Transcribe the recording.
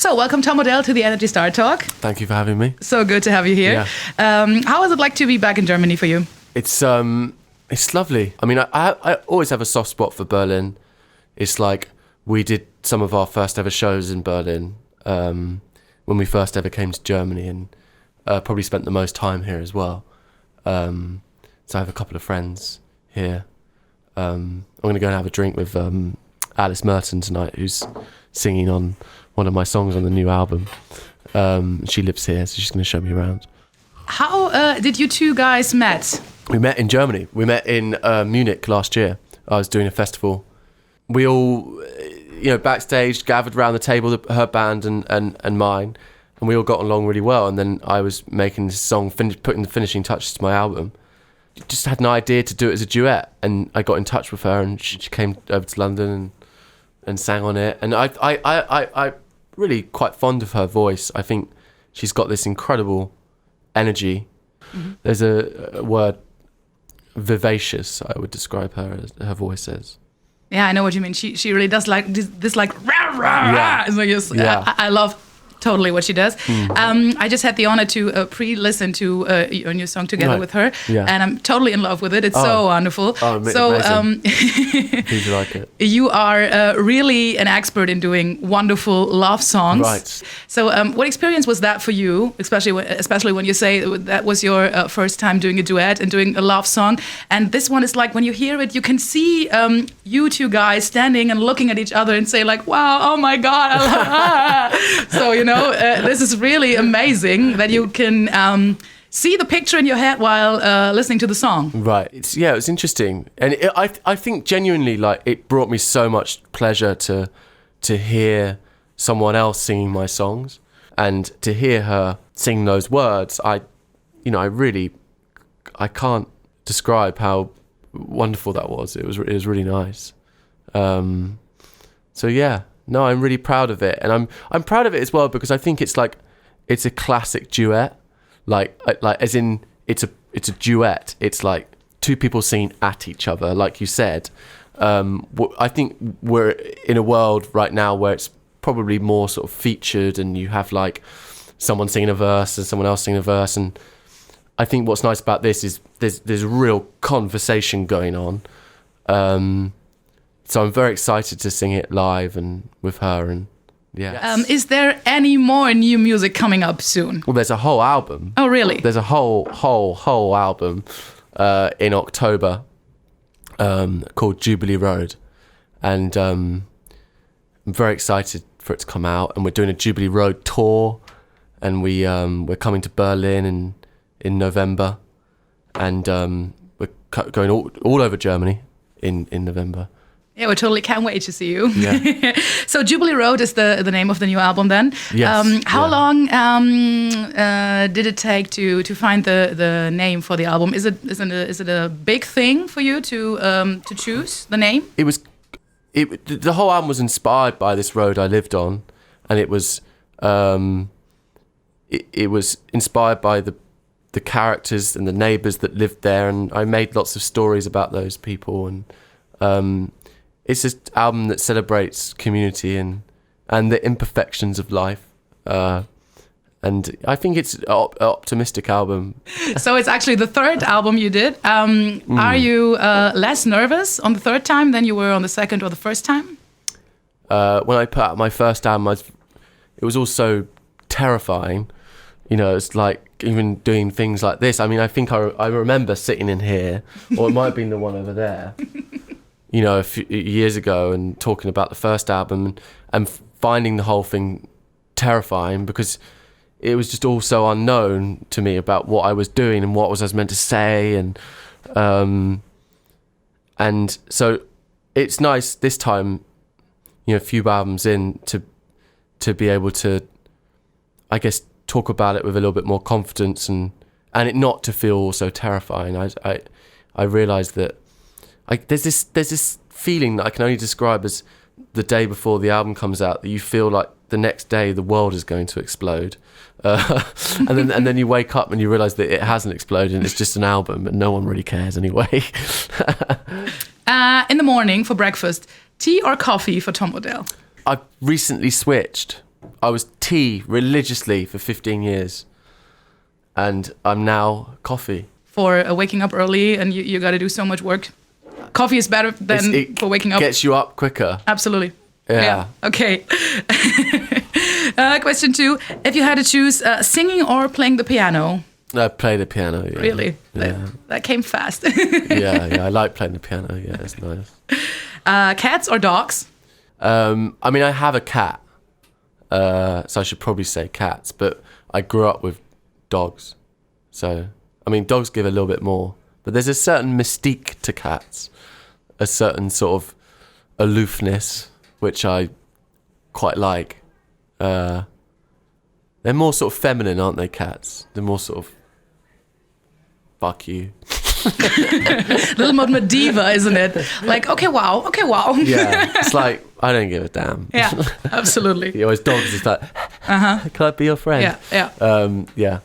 So, welcome Tom Odell to the Energy Star Talk. Thank you for having me. So good to have you here. Yeah. How is it like to be back in Germany for you? It's lovely. I mean, I always have a soft spot for Berlin. It's like we did some of our first ever shows in Berlin when we first ever came to Germany, and probably spent the most time here as well. So I have a couple of friends here. I'm going to go and have a drink with Alice Merton tonight, who's singing on one of my songs on the new album. She lives here, so she's going to show me around. How did you two guys met? We met in Germany. We met in Munich last year. I was doing a festival. We all, backstage gathered around the table, her band and mine, and we all got along really well. And then I was making this song, putting the finishing touches to my album. Just had an idea to do it as a duet, and I got in touch with her, and she came over to London and sang on it. And I really quite fond of her voice. I think she's got this incredible energy. Mm-hmm. There's a word, vivacious, I would describe her voice as. Yeah, I know what you mean. She really does like this like rah, rah, yeah. rah. It's like this, I love totally what she does. I just had the honor to pre-listen to your new song together with her, and I'm totally in love with it. It's so wonderful. So did you like it? You are really an expert in doing wonderful love songs. Right. So what experience was that for you, especially when you say that was your first time doing a duet and doing a love song? And this one is like, when you hear it, you can see you two guys standing and looking at each other and say like, wow, oh my God, I love So, this is really amazing that you can see the picture in your head while listening to the song. Right. It was interesting. And I think genuinely, like, it brought me so much pleasure to hear someone else singing my songs, and to hear her sing those words. I can't describe how wonderful that was. It was really nice. No, I'm really proud of it, and I'm proud of it as well because I think it's a classic duet, like as in it's a duet. It's like two people singing at each other, like you said. I think we're in a world right now where it's probably more sort of featured, and you have like someone singing a verse and someone else singing a verse, and I think what's nice about this is there's a real conversation going on. So I'm very excited to sing it live and with her, and is there any more new music coming up soon? Well, there's a whole album. Oh, really? There's a whole album in October called Jubilee Road, and I'm very excited for it to come out. And we're doing a Jubilee Road tour, and we're coming to Berlin in November, and we're going all over Germany in November. Yeah, we totally can't wait to see you. Yeah. So Jubilee Road is the name of the new album then. Yes. How long did it take to find the name for the album? Is it a big thing for you to choose the name? The whole album was inspired by this road I lived on, and it was inspired by the characters and the neighbours that lived there, and I made lots of stories about those people, and it's an album that celebrates community and the imperfections of life, and I think it's an optimistic album. So it's actually the third album you did. Are you less nervous on the third time than you were on the second or the first time? When I put out my first album, it was also terrifying. It's like even doing things like this. I mean, I think I remember sitting in here, or it might have been the one over there, a few years ago, and talking about the first album and finding the whole thing terrifying because it was just all so unknown to me about what I was doing and what I was meant to say, and so it's nice this time, a few albums in, to be able to, I guess, talk about it with a little bit more confidence and it not to feel so terrifying. I realised that there's this feeling that I can only describe as the day before the album comes out, that you feel like the next day the world is going to explode, and then you wake up and you realise that it hasn't exploded and it's just an album and no one really cares anyway. In the morning for breakfast, tea or coffee for Tom Odell? I've recently switched. I was tea religiously for 15 years, and I'm now coffee. For waking up early and you got to do so much work. Coffee is better than for waking up. Gets you up quicker. Absolutely. Yeah. Okay. Question 2. If you had to choose singing or playing the piano? I play the piano, yeah. Really? Yeah. That came fast. yeah, I like playing the piano. Yeah, it's nice. Cats or dogs? I mean, I have a cat, so I should probably say cats, but I grew up with dogs. So, I mean, dogs give a little bit more, but there's a certain mystique to cats, a certain sort of aloofness, which I quite like. They're more sort of feminine, aren't they, cats? They're more sort of, fuck you. A little more diva, isn't it? Like, okay, wow. Yeah, it's like, I don't give a damn. Yeah, absolutely. Whereas dogs is like, can I be your friend? Yeah. Yeah.